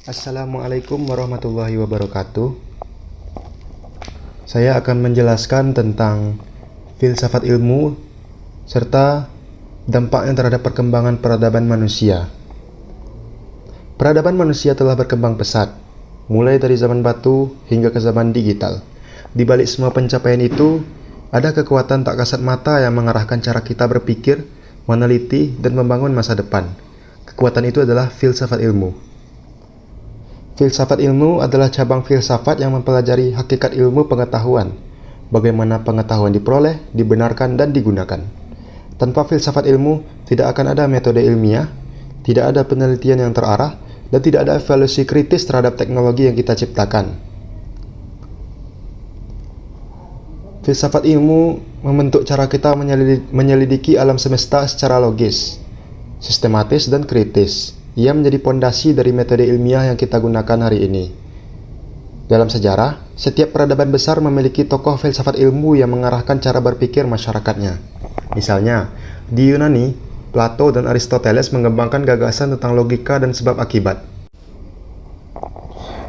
Assalamualaikum warahmatullahi wabarakatuh. Saya akan menjelaskan tentang filsafat ilmu serta dampaknya terhadap perkembangan peradaban manusia. Peradaban manusia telah berkembang pesat, mulai dari zaman batu hingga ke zaman digital. Di balik semua pencapaian itu, ada kekuatan tak kasat mata yang mengarahkan cara kita berpikir, meneliti, dan membangun masa depan. Kekuatan itu adalah filsafat ilmu. Filsafat ilmu adalah cabang filsafat yang mempelajari hakikat ilmu pengetahuan, bagaimana pengetahuan diperoleh, dibenarkan, dan digunakan. Tanpa filsafat ilmu, tidak akan ada metode ilmiah, tidak ada penelitian yang terarah, dan tidak ada evaluasi kritis terhadap teknologi yang kita ciptakan. Filsafat ilmu membentuk cara kita menyelidiki alam semesta secara logis, sistematis, dan kritis. Ia menjadi pondasi dari metode ilmiah yang kita gunakan hari ini. Dalam sejarah, setiap peradaban besar memiliki tokoh filsafat ilmu yang mengarahkan cara berpikir masyarakatnya. Misalnya, di Yunani, Plato dan Aristoteles mengembangkan gagasan tentang logika dan sebab akibat.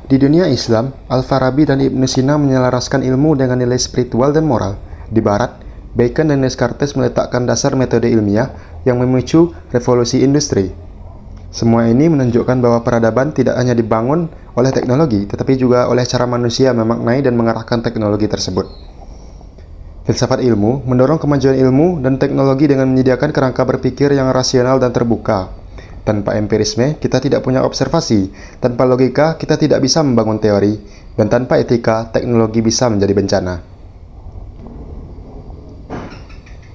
Di dunia Islam, Al-Farabi dan Ibnu Sina menyelaraskan ilmu dengan nilai spiritual dan moral. Di Barat, Bacon dan Descartes meletakkan dasar metode ilmiah yang memicu revolusi industri. Semua ini menunjukkan bahwa peradaban tidak hanya dibangun oleh teknologi, tetapi juga oleh cara manusia memaknai dan mengarahkan teknologi tersebut. Filsafat ilmu mendorong kemajuan ilmu dan teknologi dengan menyediakan kerangka berpikir yang rasional dan terbuka. Tanpa empirisme, kita tidak punya observasi. Tanpa logika, kita tidak bisa membangun teori. Dan tanpa etika, teknologi bisa menjadi bencana.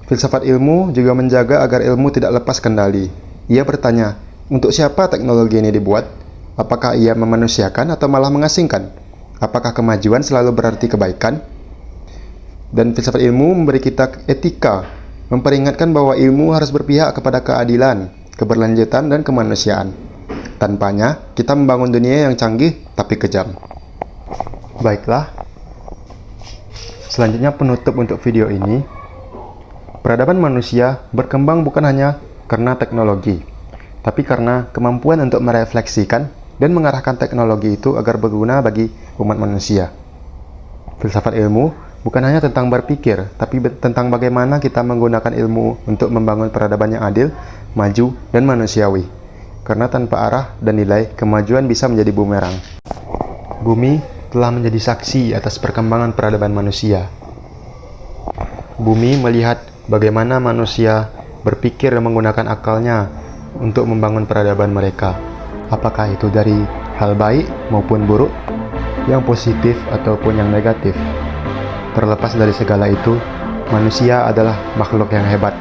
Filsafat ilmu juga menjaga agar ilmu tidak lepas kendali. Ia bertanya, untuk siapa teknologi ini dibuat? Apakah ia memanusiakan atau malah mengasingkan? Apakah kemajuan selalu berarti kebaikan? Dan filsafat ilmu memberi kita etika, memperingatkan bahwa ilmu harus berpihak kepada keadilan, keberlanjutan, dan kemanusiaan. Tanpanya, kita membangun dunia yang canggih tapi kejam. Baiklah, selanjutnya penutup untuk video ini. Peradaban manusia berkembang bukan hanya karena teknologi, tapi karena kemampuan untuk merefleksikan dan mengarahkan teknologi itu agar berguna bagi umat manusia. Filsafat ilmu bukan hanya tentang berpikir, tapi tentang bagaimana kita menggunakan ilmu untuk membangun peradaban yang adil, maju, dan manusiawi. Karena tanpa arah dan nilai, kemajuan bisa menjadi bumerang. Bumi telah menjadi saksi atas perkembangan peradaban manusia. Bumi melihat bagaimana manusia berpikir dan menggunakan akalnya untuk membangun peradaban mereka. Apakah itu dari hal baik maupun buruk, yang positif ataupun yang negatif. Terlepas dari segala itu, manusia adalah makhluk yang hebat.